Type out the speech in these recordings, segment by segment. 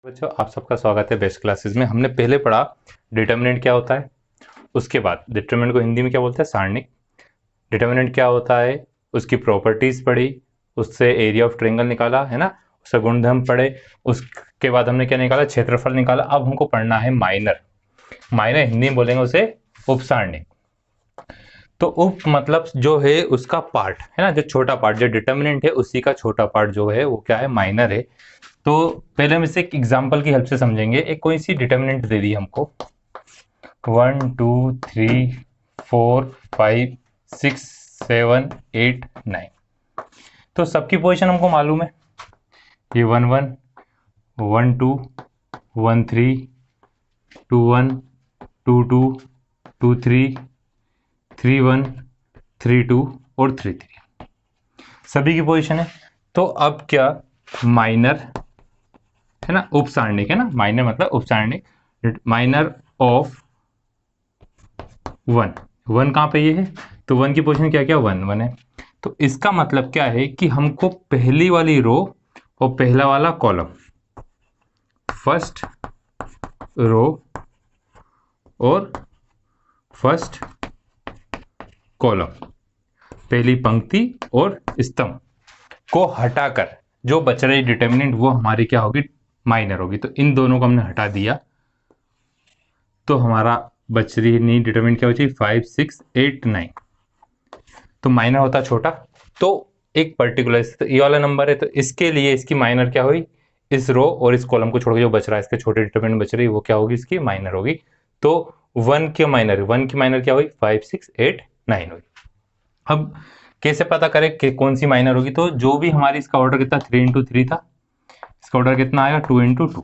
बच्चों, आप सबका स्वागत है बेस्ट क्लासेस में। हमने पहले पढ़ा डिटर्मिनेंट क्या होता है, उसके बाद डिटर्मिनेंट को हिंदी में क्या बोलते हैं, सारणिक। डिटर्मिनेंट क्या होता है, उसकी प्रॉपर्टीज पढ़ी, उससे एरिया ऑफ ट्रायंगल निकाला है ना, उसका गुणधर्म पढ़े। उसके बाद हमने क्या निकाला, क्षेत्रफल निकाला। अब हमको पढ़ना है माइनर। माइनर हिंदी में बोलेंगे उसे उपसारणिक। तो उप मतलब जो है उसका पार्ट है ना, जो छोटा पार्ट, जो डिटर्मिनेंट है उसी का छोटा पार्ट जो है वो क्या है, माइनर है। तो पहले हम इसे एक एग्जांपल की हेल्प से समझेंगे। एक कोई सी डिटर्मिनेंट दे दी हमको, 1 2 3 4 5 6 7 8 9। तो सबकी पोजीशन हमको मालूम है, ये 1 1 1 2 1 3 2 1 2 2 2 3 3 1 3 2 और 3 3 सभी की पोजीशन है। तो अब क्या, माइनर है ना, उपसारणिक है ना, माइनर मतलब उपसारणिक। माइनर ऑफ 1, 1 कहाँ पे ये है, तो 1 की पोजीशन क्या क्या 1 1 है। तो इसका मतलब क्या है कि हमको पहली वाली रो और पहला वाला कॉलम, फर्स्ट रो और फर्स्ट कॉलम, पहली पंक्ति और स्तंभ को हटाकर जो बच रही डिटर्मिनेंट वो हमारी क्या होगी, माइनर होगी। तो इन दोनों को हमने हटा दिया तो हमारा बच रही नहीं डिटर्मिनेंट क्या बची, 5 6 8 9। तो माइनर होता छोटा, तो एक पर्टिकुलर तो ये वाला नंबर है, तो इसके लिए इसकी माइनर क्या हुई, इस रो और इस कॉलम को छोड़ के जो बच रहा है, इसके छोटे डिटर्मिनेंट बच रही है वो क्या होगी, इसकी माइनर होगी। तो 1 की माइनर क्या हुई, 5 6 8 9 हुई। अब कैसे पता करें कि कौन सी माइनर होगी, तो जो भी हमारी इसका ऑर्डर कितना 3 × 3 था, इसका ऑर्डर कितना आएगा 2 × 2।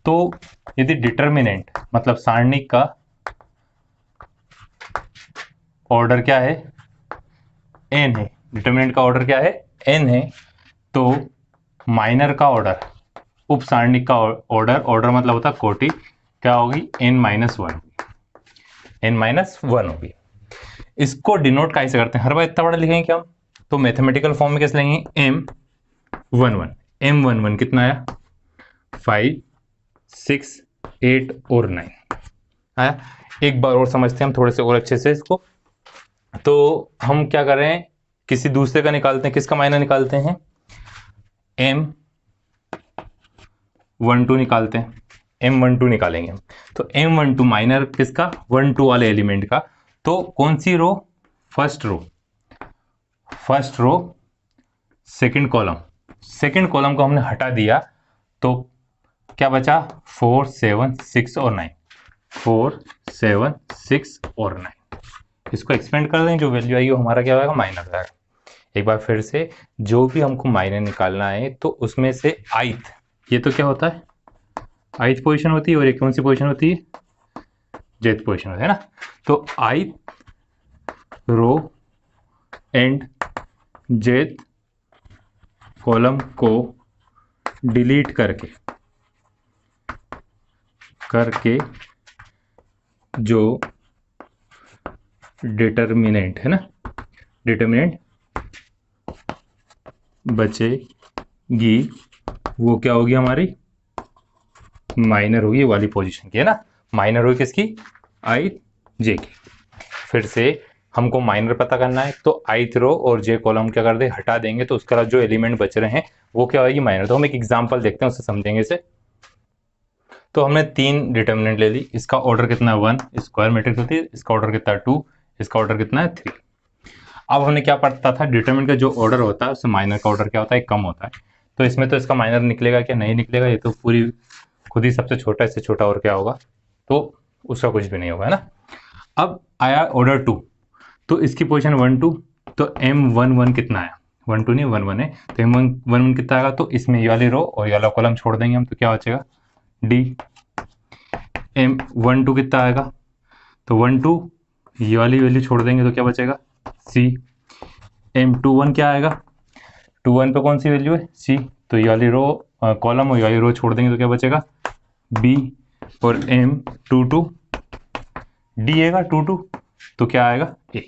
तो यदि डिटर्मिनेंट मतलब सारणिक का ऑर्डर क्या है, n है, डिटर्मिनेंट का ऑर्डर क्या है, n है, तो माइनर का ऑर्डर, उप सारणिक का ऑर्डर, ऑर्डर मतलब होता है कोटि, क्या होगी n-1, n-1 होगी। इसको डिनोट कैसे करते हैं, हर बार इतना बड़ा लिखेंगे क्या हम, तो मैथमेटिकल फॉर्म में कैसे लेंगे, m11, m11 कितना आया 5 6 8 और 9 आया। एक बार और समझते हैं हम थोड़े से और अच्छे से इसको। तो हम क्या कर रहे हैं, किसी दूसरे का निकालते हैं, किसका माइनर निकालते हैं, m12 निकालते हैं, m12 निकालेंगे हम। तो m12 माइनर किसका, 1 2 वाले एलिमेंट का। तो कौन सी रो, फर्स्ट रो सेकंड कॉलम को हमने हटा दिया, तो क्या बचा 4 7 6 और 9, 4 7 6 और 9। इसको एक्सपेंड कर दें, जो वैल्यू आई वो हमारा क्या होगा, माइनर आएगा। एक बार फिर से, जो भी हमको माइनर निकालना है तो उसमें से आइथ, ये तो क्या होता है, आइथ पोजीशन होती है, और एक कौन सी पोजीशन होती है, जेथ पोजीशन होती है ना। तो ith row and jth column को डिलीट करके जो डिटर्मिनेंट है ना, डिटर्मिनेंट बचेगी वो क्या होगी, हमारी माइनर होगी, वाली पोजीशन की है ना। माइनर होगी किसकी, आई जे की। फिर से हमको माइनर पता करना है, तो आइथ रो और जे कॉलम क्या कर दे, हटा देंगे, तो उसका जो एलिमेंट बच रहे हैं वो क्या होगी, माइनर। तो हम एक एग्जांपल देखते हैं, उससे समझेंगे इसे। तो हमने 3 डिटर्मिनेंट ले ली, इसका ऑर्डर कितना है 1, स्क्वायर मैट्रिक्स होती है, इसका ऑर्डर कितना है 2, इसका ऑर्डर कितना है 3। अब हमने क्या पढ़ता था, डिटर्मिनेंट का जो ऑर्डर होता है उससे माइनर का ऑर्डर क्या होता है, कम होता है। तो इसमें तो इसका माइनर निकलेगा क्या, नहीं निकलेगा, ये तो पूरी खुद ही सबसे छोटा, इससे छोटा और क्या होगा, तो उसका कुछ भी नहीं होगा, है ना। अब आया ऑर्डर 2, तो इसकी पोजीशन 1 2, तो m11 कितना आया, 1 2 नहीं 1 1 है, तो m11 कितना आएगा, तो इसमें ये वाली रो और ये वाला कॉलम छोड़ देंगे हम, तो क्या बचेगा d। m12 कितना आएगा, तो 1 2 ये वाली वैल्यू छोड़ देंगे, तो क्या बचेगा c। m21 क्या आएगा, 21 पे कौन सी वैल्यू है c, तो ये वाली रो कॉलम और ये वाली रो छोड़ देंगे, तो क्या बचेगा b। और m22 d आएगा 2 2, तो क्या आएगा a।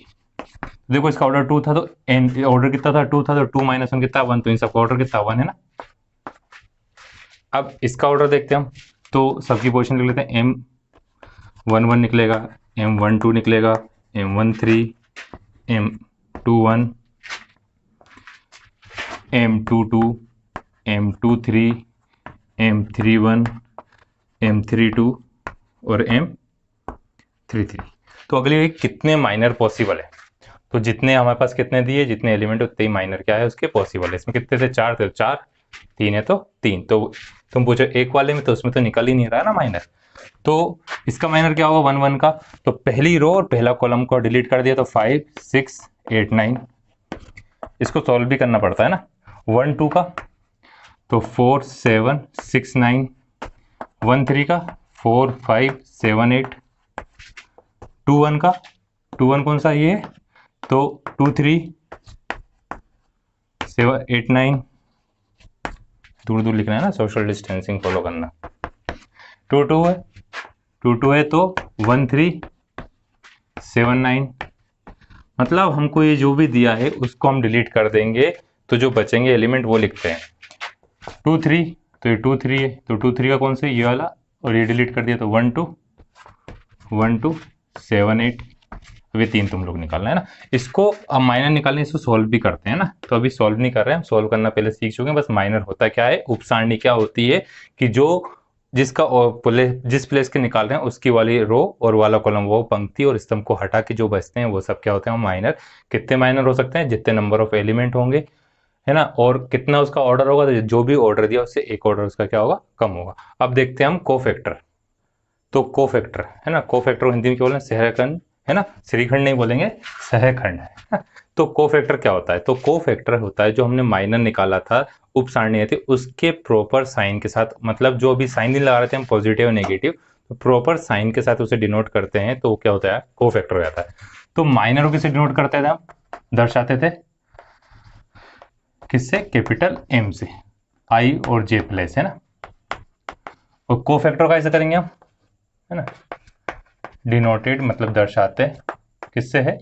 देखो इसका ऑर्डर 2 था, तो n ऑर्डर कितना था 2 था, तो 2 - 1 कितना 1, तो इन सबका ऑर्डर कितना 1 है ना। अब इसका ऑर्डर देखते हैं हम, तो सबकी पोजीशन लिख लेते हैं। M11 निकलेगा, M12 निकलेगा, M13, M21, M22, M23, M31, M32 और M33। तो अगली कितने माइनर पॉसिबल है, तो जितने हमारे पास कितने दिए, जितने एलिमेंट उतने ही माइनर क्या है उसके पॉसिबल है। इसमें कितने थे, 4 थे, 4, 3 है तो 3। तो तुम पूछो एक वाले में, तो उसमें तो निकल ही नहीं रहा है ना माइनर। तो इसका माइनर क्या होगा 1 1 का, तो पहली रो और पहला कॉलम को डिलीट कर दिया, तो 5 6 8 9। इसको सॉल्व भी करना पड़ता है ना। 1 2 का तो 4 7 6 9, 1 3 का 4 5 7 8, 2 1 का 2 1 कौन सा ये है, तो 2 3 7 8 9, दूर दूर लिखना है ना, सोशल डिस्टेंसिंग फॉलो करना। 2 2 है, 2 2 है तो 1 3 7 9। मतलब हमको ये जो भी दिया है उसको हम डिलीट कर देंगे, तो जो बचेंगे एलिमेंट वो लिखते हैं। 2 3 तो ये 2 3 है, तो 2 3 का कौन सा, ये वाला, और ये डिलीट कर दिया तो 1 2 1 2 7 8। अभी 3 तुम लोग निकालना है ना। इसको अब माइनर निकालने, इसको सॉल्व भी करते हैं ना, तो अभी सॉल्व नहीं कर रहे हैं, हम सॉल्व करना पहले सीख चुके हैं। बस माइनर होता क्या है, उप सारणी क्या होती है कि जो जिसका जिस प्लेस के निकाल रहे हैं उसकी वाली रो और वाला कॉलम, वो पंक्ति और स्तंभ को हटा के जो बचते हैं वो सब क्या होते हैं, माइनर। कितने माइनर हो सकते हैं, जितने नंबर ऑफ एलिमेंट होंगे, है ना, और कितना उसका ऑर्डर होगा, तो जो भी ऑर्डर दिया उससे एक ऑर्डर उसका क्या होगा, कम होगा। अब देखते हैं हम कोफैक्टर। तो कोफैक्टर है ना, कोफैक्टर को हिंदी में क्या बोलते हैं, सहखंड, है ना, श्रीखंड नहीं बोलेंगे, सहखंड है। तो कोफैक्टर क्या होता है, तो कोफैक्टर होता है जो हमने माइनर निकाला था, उप सारणी थी, उसके प्रॉपर साइन के साथ, मतलब जो अभी साइन नहीं लगा रहे थे हम, पॉजिटिव नेगेटिव, तो प्रॉपर साइन के साथ उसे डिनोट करते हैं, तो क्या होता है, कोफैक्टर हो जाता है। तो माइनर को किससे डिनोट करते थे हम, दर्शाते थे किससे, कैपिटल एम से, आई और जे प्लस, है ना। और कोफैक्टर का ऐसे करेंगे हम, है ना, डिनोटेड मतलब दर्शाते किससे है,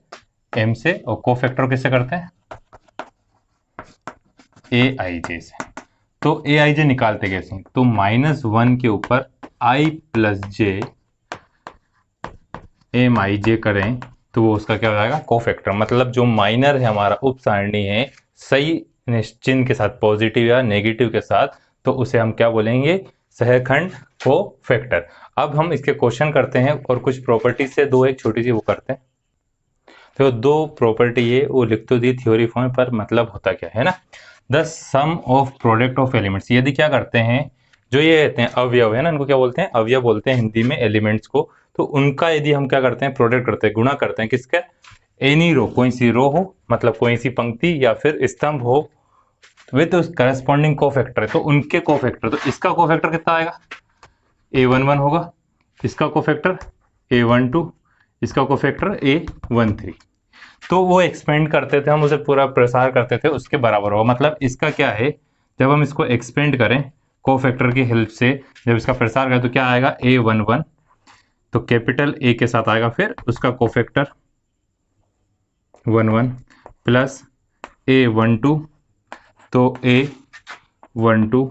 एम से, और कोफैक्टर किससे करते हैं, ए आई जे से। तो ए आई जे निकालते कैसे, तो -1 के ऊपर आई प्लस जे एम आई जे करें तो वो उसका क्या हो जाएगा, कोफैक्टर। मतलब जो माइनर है हमारा, उप सारणी है, सही चिन्ह के साथ, पॉजिटिव या नेगेटिव के साथ, तो उसे हम क्या बोलेंगे, सहखंड कोफैक्टर। अब हम इसके क्वेश्चन करते हैं और कुछ प्रॉपर्टी से दो एक छोटी सी वो करते हैं। तो दो प्रॉपर्टी है वो लिख तो दी थ्योरी फॉर्म पर, मतलब होता क्या है ना, the sum of product of elements. यदि क्या करते हैं, जो ये कहते हैं अवयव, है ना, इनको क्या बोलते हैं, अवयव बोलते हैं हिंदी में एलिमेंट्स को। तो उनका यदि हम क्या करते हैं, प्रोडक्ट करते हैं, गुणा करते हैं, किसका, एनी रो, कोई सी रो हो, मतलब कोई सी पंक्ति या फिर स्तंभ हो, विद करस्पॉन्डिंग कोफैक्टर, तो उनके कोफैक्टर। तो इसका कोफैक्टर कितना आएगा, A11 होगा, इसका कोफैक्टर A12, इसका कोफैक्टर A13। तो वो एक्सपेंड करते थे हम, उसे पूरा प्रसार करते थे, उसके बराबर होगा। मतलब इसका क्या है, जब हम इसको एक्सपेंड करें कोफैक्टर की हेल्प से, जब इसका प्रसार करें तो क्या आएगा, A11, तो कैपिटल ए के साथ आएगा, फिर उसका कोफैक्टर 11 प्लस A12, तो A12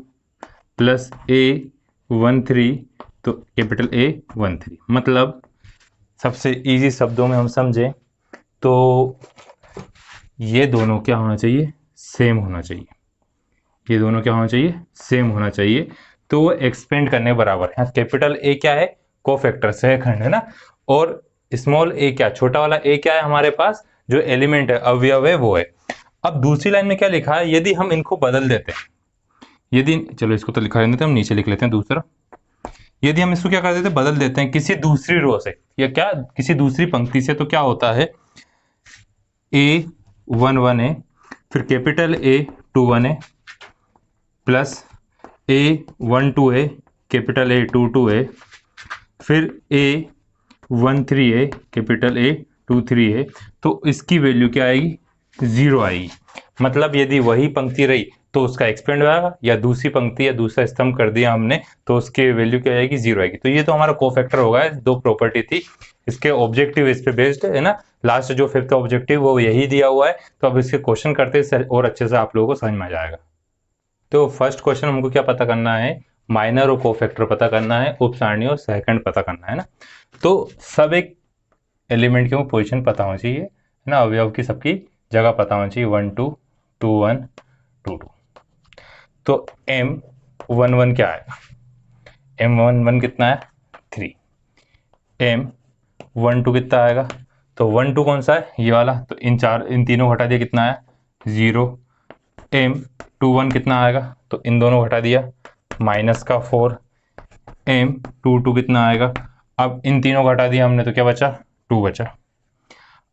प्लस A13, तो कैपिटल A13। मतलब सबसे इजी शब्दों में हम समझें तो ये दोनों क्या होना चाहिए, सेम होना चाहिए। ये दोनों क्या होना चाहिए, सेम होना चाहिए। तो वो एक्सपेंड करने बराबर है। कैपिटल ए क्या है, कोफैक्टर, सहखंड, है ना, और स्मॉल ए क्या, छोटा वाला ए क्या है हमारे पास, जो एलिमेंट है, अवयव है, वो है। अब दूसरी लाइन में क्या लिखा है, यदि हम इनको बदल देते हैं, यदि, चलो इसको तो लिखा रहने देते हैं, हम नीचे लिख लेते हैं दूसरा। यदि हम इसको क्या कर देते हैं, बदल देते हैं किसी दूसरी रो से, या क्या, किसी दूसरी पंक्ति से, तो क्या होता है, A11 है, फिर कैपिटल A21 है, प्लस A12 है, कैपिटल A22 है, फिर A13 है, कैपिटल A23 है, तो इसकी वैल्यू क्या आएगी, 0 आएगी। मतलब यदि वही पंक्ति रही तो उसका एक्सपेंड आएगा, या दूसरी पंक्ति या दूसरा स्तंभ कर दिया हमने तो उसकी वैल्यू क्या आएगी, 0 आएगी। तो ये तो हमारा कोफैक्टर होगा, दो प्रॉपर्टी थी। इसके ऑब्जेक्टिव इस पे बेस्ड है ना, लास्ट जो 5th ऑब्जेक्टिव वो यही दिया हुआ है। तो अब इसके क्वेश्चन करते और अच्छे से आप लोगों को समझ में आ जाएगा। तो फर्स्ट क्वेश्चन हमको क्या पता करना है, माइनर और कोफैक्टर पता करना है, उप सारणी और सहखंड पता करना है ना। तो सब एक एलिमेंट की पोजीशन पता होनी चाहिए, है ना, अवयव की सबकी जगह पता होनी चाहिए, 1 2 2 1 2 2। तो M11 क्या आएगा, M11 कितना है 3, M12 कितना आएगा, तो 1 2 कौन सा है ये वाला, तो इन तीनों को हटा दिया कितना है 0। M21 कितना आएगा, तो इन दोनों को हटा दिया -4। M22 कितना आएगा, अब इन तीनों को हटा दिया हमने तो क्या बचा 2 बचा।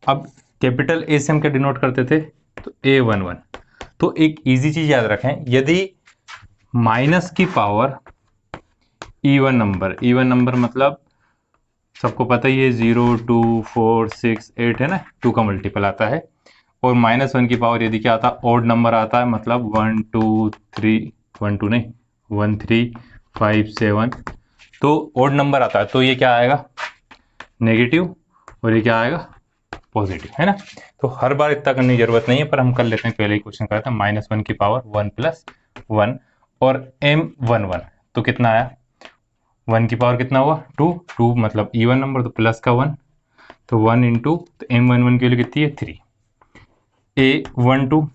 अब कैपिटल ए से हम क्या डिनोट करते थे, तो A11। तो एक इजी चीज याद रखें, यदि माइनस की पावर इवन नंबर मतलब सबको पता ही है 0 2 4 6 8 है ना, 2 का मल्टीपल आता है। और -1 की पावर यदि क्या आता है ऑड नंबर आता है, मतलब 1 2 3 1 2 नहीं 1 3 5 7, तो ऑड नंबर आता है, तो ये क्या आएगा नेगेटिव और ये क्या आएगा पॉजिटिव, है ना। तो हर बार इतना करने की जरूरत नहीं है, पर हम कर लेते हैं, पहले ही क्वेश्चन करा था -1 की पावर 1 + 1 और M11 तो कितना आया 1 की पावर कितना हुआ 2 2 मतलब इवन नंबर तो प्लस का 1, तो 1 इंटू तो M11 के लिए कितनी है 3। A12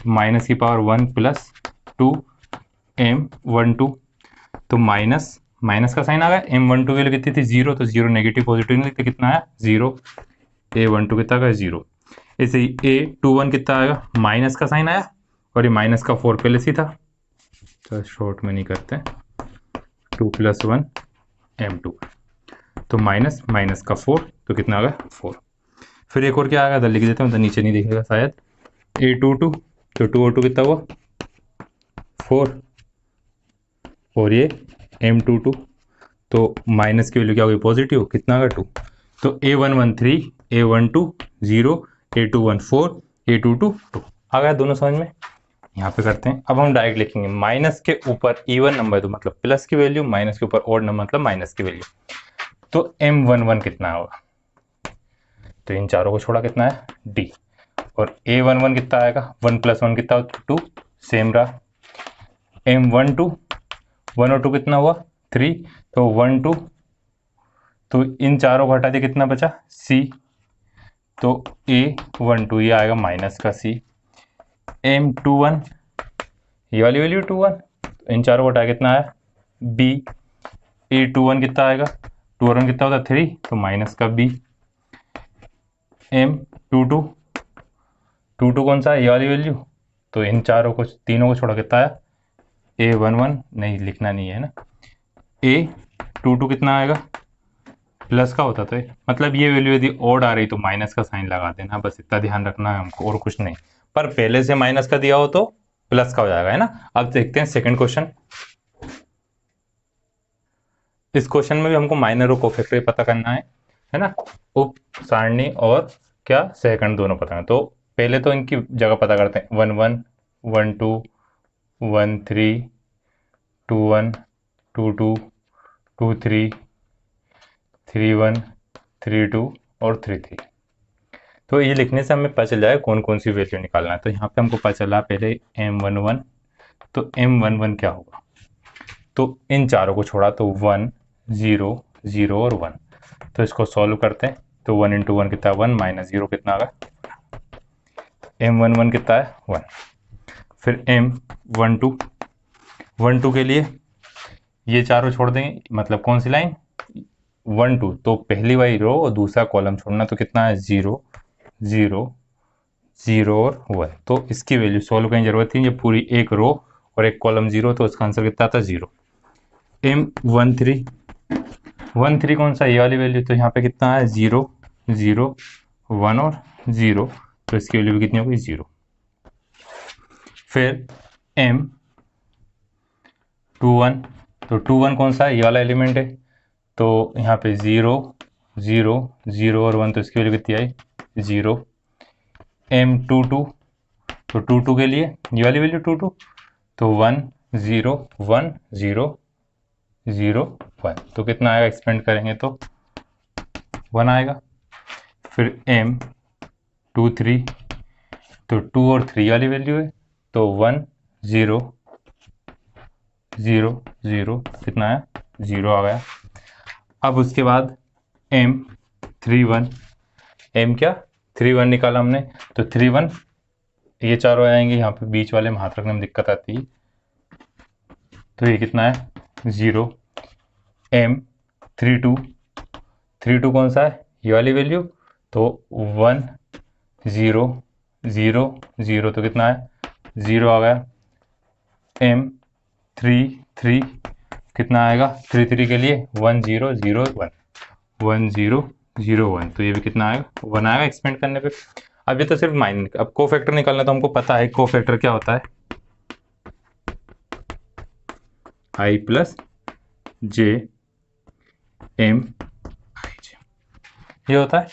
माइनस की पावर 1 + 2 M12 तो माइनस का साइन आ गया, M12 के लिए कितनी थी 0, तो 0 नेगेटिव पॉजिटिव नहीं लिखते, कितना आया 0। A12 कितना आएगा 0। ऐसे ही A21 कितना आएगा, माइनस का साइन आया और ये -4 पहले से था, तो शॉर्ट में नहीं करते, 2 + 1 M2 तो माइनस का 4 तो कितना आ गया 4। फिर एक और क्या आएगा, इधर लिख देते हैं, तो नीचे नहीं दिखेगा शायद, A22 तो 2 और 2 कितना हुआ 4 और ये M22 तो माइनस की वैल्यू क्या होगी पॉजिटिव, कितना आ गया 2। तो A11 3 A12 0 A21 4 A22 2 आ गया, दोनों समझ में। यहाँ पे करते हैं, अब हम डायरेक्ट लिखेंगे माइनस के ऊपर इवन नंबर तो मतलब प्लस की वैल्यू, माइनस के ऊपर ऑड नंबर मतलब माइनस की वैल्यू। तो M11 कितना होगा, तो इन चारों को छोड़ा कितना है D, और A11 कितना आएगा 1 + 1 कितना 2 सेम रहा। M12 1 और 2 कितना हुआ 3, तो 1 2 तो इन चारों को हटा दिया कितना बचा C, तो A12 ये आएगा माइनस का C। M21 ये वाली वैल्यू 21, तो इन चारों को हटा कितना आया B। A21 कितना आएगा 2 और 1 कितना होता 3, तो माइनस का B। M22 कौन सा है ये वाली वैल्यू, तो इन चारों को तीनों को छोड़ा कितना आया A11 नहीं लिखना नहीं है ना, A22 कितना आएगा प्लस का होता, तो मतलब ये वैल्यू यदि ऑड आ रही तो माइनस का साइन लगा देना, बस इतना ध्यान रखना है हमको और कुछ नहीं, पर पहले से माइनस का दिया हो तो प्लस का हो जाएगा, है ना। अब देखते हैं सेकंड क्वेश्चन। इस क्वेश्चन में भी हमको माइनर और कोफैक्टर पता करना है ना, उप सारणी और क्या सहखंड दोनों पता है। तो पहले तो इनकी जगह पता करते हैं, 1 1 1 2 1 3 2 1 2 2 2 3 3 1 3 2 और 3 3। तो ये लिखने से हमें पता चल जाएगा कौन कौन सी वैल्यू निकालना है। तो यहाँ पे हमको पता चला पहले M11, तो M11 क्या होगा, तो इन चारों को छोड़ा तो 1 0 0 और 1, तो इसको सॉल्व करते हैं, तो 1 × 1 कितना 1 -0 कितना आ गया, M11 कितना है 1। फिर M12 के लिए ये चारों छोड़ देंगे, मतलब कौन सी लाइन 1 2, तो पहली वाली रो और दूसरा कॉलम छोड़ना, तो कितना है 0 0 0 और 1, तो इसकी वैल्यू सॉल्व करने की जरूरत थी, ये पूरी एक रो और एक कॉलम 0, तो इसका आंसर कितना था 0। M13 कौन सा ये वाली वैल्यू, तो यहाँ पे कितना है 0 0 1 और 0, तो इसकी वैल्यू भी कितनी होगी 0। फिर M21, तो 21 कौन सा है ये वाला एलिमेंट है, तो यहाँ पे 0 0 0 और 1, तो इसकी वैल्यू कितनी आई 0। M22, तो 22 के लिए ये वाली वैल्यू 22, तो 1 0 1 0 0 1, तो कितना आएगा एक्सपेंड करेंगे तो 1 आएगा। फिर M23, तो 2 और 3 वाली वैल्यू है, तो 1 0 0 0, कितना आया 0 आ गया। अब उसके बाद M31, M क्या 31 निकाला हमने, तो 31 ये चारों आएंगे, यहाँ पे बीच वाले में हाथ रखने में दिक्कत आती है, तो ये कितना है 0। M32, 32 कौन सा है ये वाली वैल्यू, तो 1 0 0 0, तो कितना है 0 आ गया। M33 कितना आएगा 33 के लिए 1 0 0 1, 1 0 0 1, तो ये भी कितना आएगा 1 आएगा एक्सपेंड करने पे। अब ये तो सिर्फ माइनस, अब कोफैक्टर निकालना, तो हमको पता है कोफैक्टर क्या होता है, I plus J M I J, ये होता है।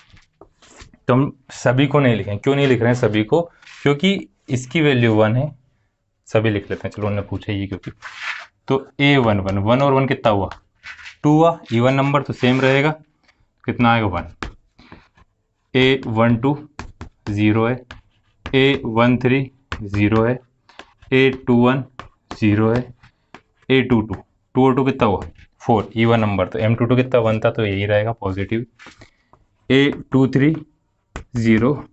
तो हम सभी को नहीं लिखें, क्यों नहीं लिख रहे हैं सभी को, क्योंकि इसकी वैल्यू 1 है, सभी लिख लेते हैं, चलो उन्होंने पूछा ये क्योंकि। तो A1 1 1 और 1 कितना हुआ 2 हुआ, इवन नंबर तो सेम रहेगा, कितना आएगा 1। A12 0 है, A13 0 है, A21 0 है, A22 2 और 2 कितना हुआ 4, इवन नंबर, तो M22 कितना 1 था, तो यही रहेगा positive. A23 0,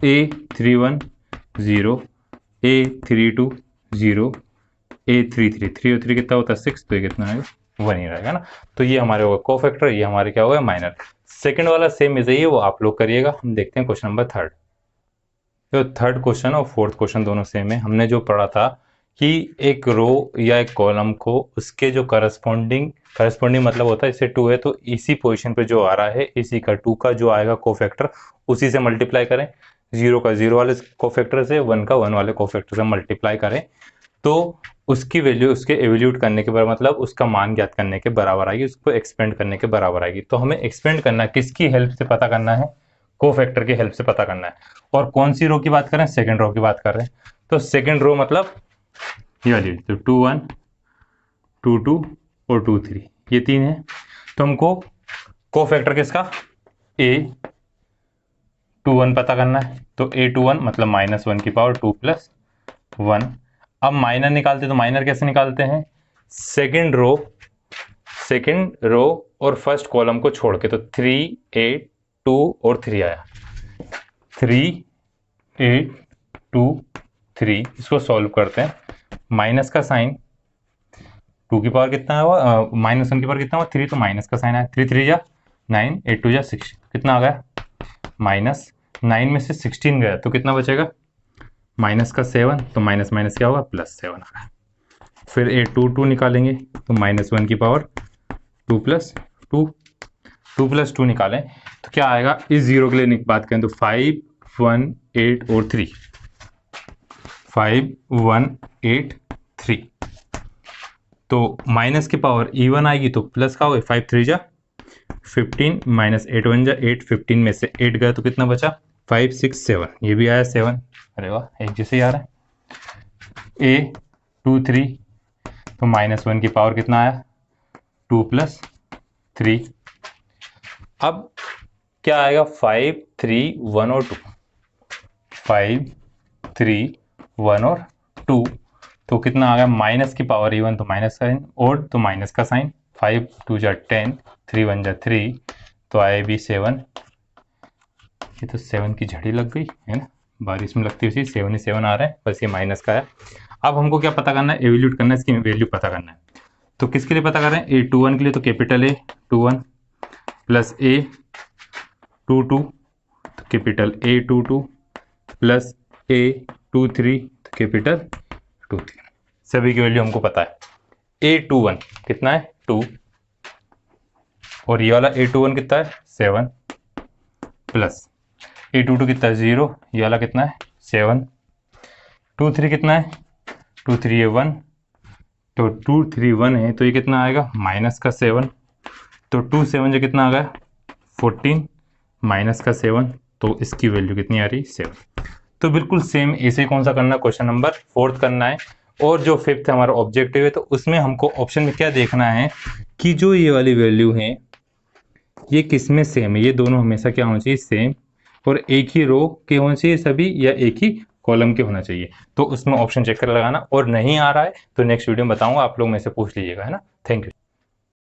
A31 0, A32 0, A33 3 और 3 कितना होता है 6, तो ये कितना आएगा 1 ही रहेगा ना। तो ये हमारे होगा कोफैक्टर, ये हमारे क्या होगा माइनर। सेकंड वाला सेम इज है, वो आप लोग करिएगा। हम देखते हैं क्वेश्चन नंबर थर्ड। तो थर्ड क्वेश्चन और फोर्थ क्वेश्चन दोनों सेम है। हमने जो पढ़ा था कि एक रो या एक कॉलम को उसके जो करस्पॉन्डिंग मतलब होता है, जैसे 2 है तो इसी पोजीशन पे जो आ रहा है इसी का 2 का जो आएगा कोफैक्टर उसी से मल्टीप्लाई करें, 0 का 0 वाले कोफैक्टर से, 1 का 1 वाले कोफैक्टर से मल्टीप्लाई करें, तो उसकी वैल्यू उसके एवल्यूट करने के बराबर, मतलब उसका मान ज्ञात करने के बराबर आएगी, उसको एक्सपेंड करने के बराबर आएगी। तो हमें एक्सपेंड करना किसकी हेल्प से पता करना है, कोफैक्टर की हेल्प से पता करना है। और कौन सी रो की बात कर रहे हैं, सेकंड रो की बात कर रहे हैं। तो सेकंड रो मतलब ये वाली, तो 2 1 2 2 और 2 3, ये 3 है। तो हमको कोफैक्टर किसका A21 पता करना है। तो A21 मतलब -1 की पावर 2 प्लस 1। अब माइनर निकालते, तो माइनर कैसे निकालते हैं, सेकंड रो और फर्स्ट कॉलम को छोड़ के, तो 3 8 2 और 3 आया, 3 8 2 3, इसको सॉल्व करते हैं। माइनस का साइन 2 की पावर कितना हुआ, -1 की पावर कितना हुआ 3, तो माइनस का साइन आया, 3 3 जा 9 8 2 जा 6, कितना आ गया -9 में से 16 गया, तो कितना बचेगा माइनस का 7, तो माइनस माइनस क्या होगा +7 आ गया। फिर A22 निकालेंगे, तो -1 की पावर 2 प्लस 2 निकालें, तो क्या आएगा, इस जीरो के लिए बात करें तो 5 1 8 और 3, 5 1 8 3, तो माइनस की पावर इवन आएगी तो प्लस का होगा, 5 3 जा 15 -8 1 जा 8, 15 में से 8 गया तो कितना बचा 5 6 7, ये भी आया 7, अरे वाह एक जैसे ही आ रहा है। A23 तो -1 की पावर कितना आया 2 प्लस 3, अब क्या आएगा 5 3 1 और 2, 5 3 1 और 2, तो कितना आ गया माइनस की पावर इवन तो माइनस साइन, और तो माइनस का साइन, 5 2 जा 10 3 1 जा 3, तो आए भी 7, ये तो 7 की झड़ी लग गई है ना, बारिश में लगती हुई 7 ही 7 आ रहा है, बस ये माइनस का है। अब हमको क्या पता करना है, एवल्यूट करना है, इसकी वैल्यू पता करना है। तो किसके लिए पता कर रहे हैं, A21 के लिए, तो कैपिटल A21 प्लस A22 तो कैपिटल A22 प्लस A23 तो कैपिटल 23, सभी की वैल्यू हमको पता है। A21 कितना है 2, और ये वाला A21 कितना है 7, प्लस A22 कितना है 0, ये वाला कितना है 7, 2 3 कितना है 2 3 है 1, तो 2 3 1 है, तो ये कितना आएगा माइनस का 7, तो 2 7 जो कितना आ गया 14 माइनस का 7, तो इसकी वैल्यू कितनी आ रही 7। तो बिल्कुल सेम ऐसे कौन सा करना है, क्वेश्चन नंबर 4 करना है। और जो 5th हमारा ऑब्जेक्टिव है, तो उसमें हमको ऑप्शन में क्या देखना है कि जो ये वाली वैल्यू है ये किस में सेम है, ये दोनों हमेशा क्या होना चाहिए सेम, और एक ही रो के होना चाहिए सभी, या एक ही कॉलम के होना चाहिए। तो उसमें ऑप्शन चेक कर लगाना, और नहीं आ रहा है तो नेक्स्ट वीडियो में बताऊंगा, आप लोग में से पूछ लीजिएगा, है ना। Thank you.